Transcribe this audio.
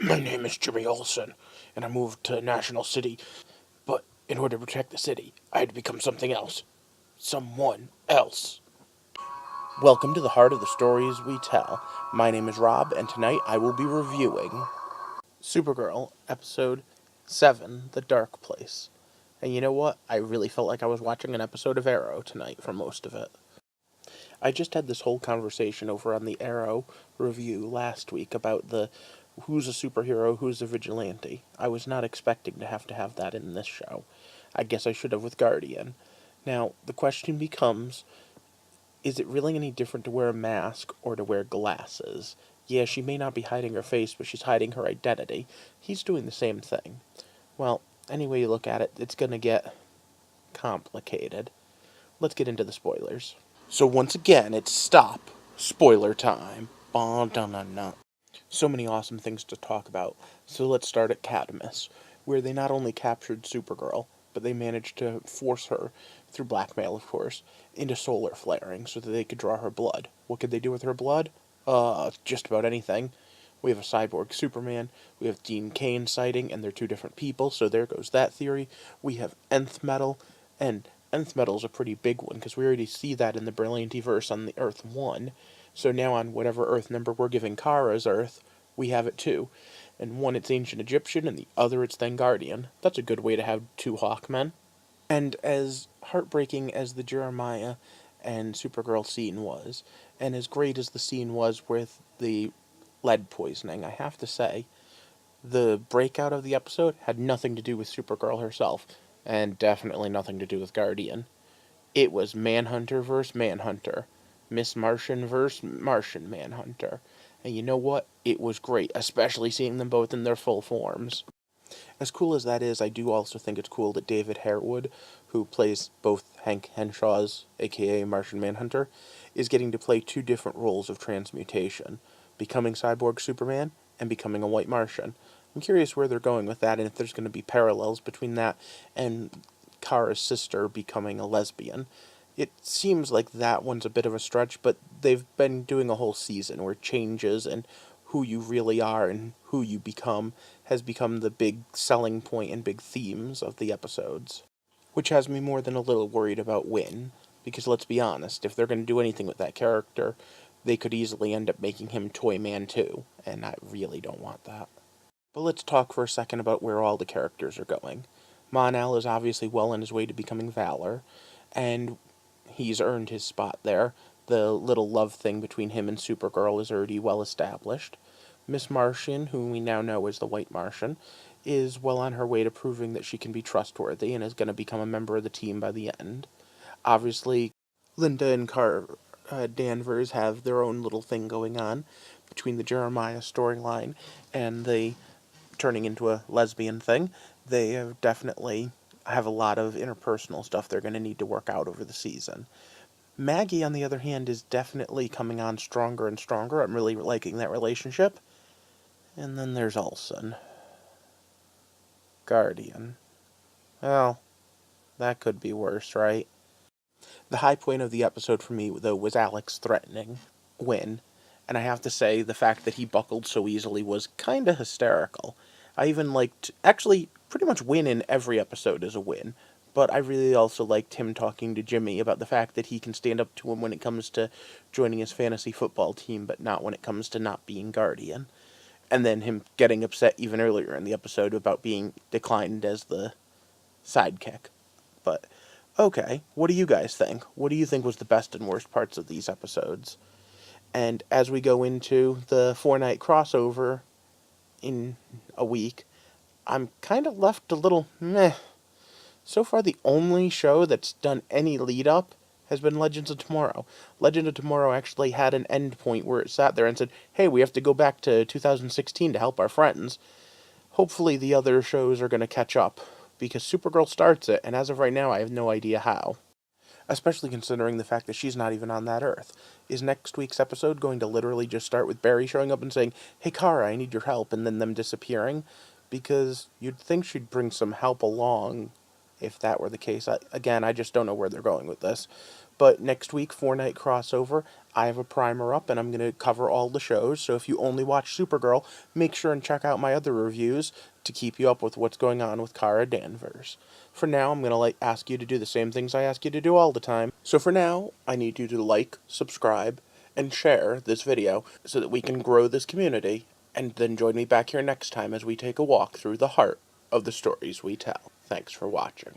My name is Jimmy Olsen, and I moved to National City. But in order to protect the city, I had to become something else. Someone else. Welcome to the heart of the stories we tell. My name is Rob, and tonight I will be reviewing Supergirl, Episode 7, The Dark Place. And you know what? I really felt like I was watching an episode of Arrow tonight for most of it. I just had this whole conversation over on the Arrow review last week about the who's a superhero, who's a vigilante. I was not expecting to have that in this show. I guess I should have with Guardian. Now, the question becomes, is it really any different to wear a mask or to wear glasses? Yeah, she may not be hiding her face, but she's hiding her identity. He's doing the same thing. Well, any way you look at it, it's gonna get complicated. Let's get into the spoilers. So once again, it's stop. Spoiler time. So many awesome things to talk about. So let's start at Cadmus, where they not only captured Supergirl, but they managed to force her, through blackmail of course, into solar flaring so that they could draw her blood. What could they do with her blood? Just about anything. We have a cyborg Superman, we have Dean Cain sighting, and they're two different people, so there goes that theory. We have Nth Metal, and Nth Metal is a pretty big one, because we already see that in the Brilliantiverse on the Earth 1. So now on whatever Earth number we're giving Kara's Earth, we have it too. And one it's Ancient Egyptian, and the other it's Thangardian. That's a good way to have two Hawkmen. And as heartbreaking as the Jeremiah and Supergirl scene was, and as great as the scene was with the lead poisoning, I have to say, the breakout of the episode had nothing to do with Supergirl herself, and definitely nothing to do with Guardian. It was Manhunter versus Manhunter. Miss Martian versus Martian Manhunter. And you know what? It was great, especially seeing them both in their full forms. As cool as that is, I do also think it's cool that David Harewood, who plays both Hank Henshaw's, aka Martian Manhunter, is getting to play two different roles of transmutation, becoming Cyborg Superman and becoming a White Martian. I'm curious where they're going with that and if there's going to be parallels between that and Kara's sister becoming a lesbian. It seems like that one's a bit of a stretch, but they've been doing a whole season where changes and who you really are and who you become has become the big selling point and big themes of the episodes. Which has me more than a little worried about Winn, because let's be honest, if they're going to do anything with that character, they could easily end up making him Toy Man too, and I really don't want that. But let's talk for a second about where all the characters are going. Mon-El is obviously well on his way to becoming Valor, and he's earned his spot there. The little love thing between him and Supergirl is already well established. Miss Martian, whom we now know as the White Martian, is well on her way to proving that she can be trustworthy and is going to become a member of the team by the end. Obviously, Linda and Danvers have their own little thing going on between the Jeremiah storyline and the turning into a lesbian thing. They have definitely have a lot of interpersonal stuff they're going to need to work out over the season. Maggie, on the other hand, is definitely coming on stronger and stronger. I'm really liking that relationship. And then there's Olsen. Guardian. Well, that could be worse, right? The high point of the episode for me, though, was Alex threatening Winn. And I have to say, the fact that he buckled so easily was kinda hysterical. I even liked... Actually, pretty much Winn in every episode is a win. But I really also liked him talking to Jimmy about the fact that he can stand up to him when it comes to joining his fantasy football team, but not when it comes to not being Guardian. And then him getting upset even earlier in the episode about being declined as the sidekick. But, okay, what do you guys think? What do you think was the best and worst parts of these episodes? And as we go into the 4-night crossover in a week, I'm kind of left a little meh. So far, the only show that's done any lead-up has been Legends of Tomorrow. Legend of Tomorrow actually had an end point where it sat there and said, hey, we have to go back to 2016 to help our friends. Hopefully the other shows are going to catch up, because Supergirl starts it, and as of right now, I have no idea how. Especially considering the fact that she's not even on that Earth. Is next week's episode going to literally just start with Barry showing up and saying, hey Kara, I need your help, and then them disappearing? Because you'd think she'd bring some help along if that were the case. Again, I just don't know where they're going with this. But next week, 4-night crossover, I have a primer up and I'm going to cover all the shows. So if you only watch Supergirl, make sure and check out my other reviews to keep you up with what's going on with Kara Danvers. For now, I'm going to ask you to do the same things I ask you to do all the time. So for now, I need you to like, subscribe, and share this video so that we can grow this community, and then join me back here next time as we take a walk through the heart of the stories we tell. Thanks for watching.